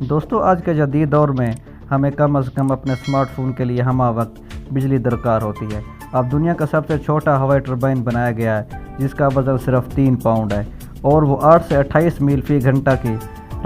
दोस्तों आज के जदीद दौर में हमें कम अज़ कम अपने स्मार्टफोन के लिए हमा वक्त बिजली दरकार होती है। अब दुनिया का सबसे छोटा हवाई टरबाइन बनाया गया है जिसका वज़न सिर्फ 3 पाउंड है और वो 8 से 28 मील फी घंटा की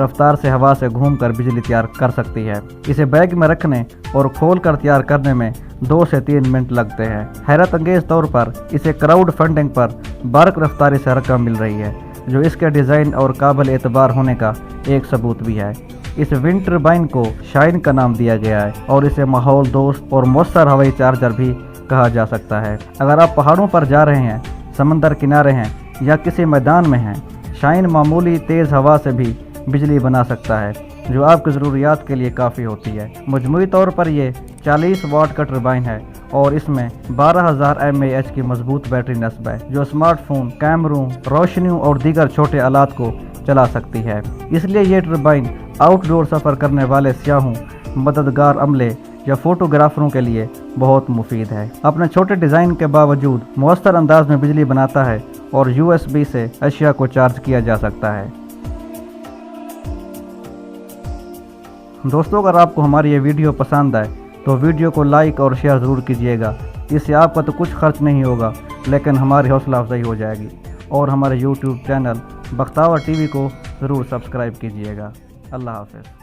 रफ्तार से हवा से घूमकर बिजली तैयार कर सकती है। इसे बैग में रखने और खोल कर तैयार करने में 2 से 3 मिनट लगते हैं। हैरत अंगेज़ तौर पर इसे क्राउड फंडिंग पर बर्क रफ्तारी से रकम मिल रही है, जो इसके डिज़ाइन और काबिल एतबार होने का एक सबूत भी है। इस विंड टरबाइन को शाइन का नाम दिया गया है और इसे माहौल दोस्त और मौसर हवाई चार्जर भी कहा जा सकता है। अगर आप पहाड़ों पर जा रहे हैं, समंदर किनारे हैं या किसी मैदान में हैं, शाइन मामूली तेज़ हवा से भी बिजली बना सकता है, जो आपकी ज़रूरियात के लिए काफ़ी होती है। मजमूई तौर पर ये 40 वाट का टरबाइन है और इसमें 12,000 mAh की मजबूत बैटरी नस्ब है, जो स्मार्टफोन, कैमरों, रोशनियों और दीगर छोटे आलात को चला सकती है। इसलिए ये टरबाइन आउटडोर सफ़र करने वाले सियाहों, मददगार अमले या फोटोग्राफरों के लिए बहुत मुफीद है। अपने छोटे डिज़ाइन के बावजूद मौसर अंदाज में बिजली बनाता है और USB से अशिया को चार्ज किया जा सकता है। दोस्तों अगर आपको हमारी ये वीडियो पसंद आए तो वीडियो को लाइक और शेयर ज़रूर कीजिएगा। इससे आपका तो कुछ खर्च नहीं होगा, लेकिन हमारी हौसला अफजाई हो जाएगी। और हमारे YouTube चैनल बख्तावर TV को ज़रूर सब्सक्राइब कीजिएगा। अल्लाह हाफ़िज़।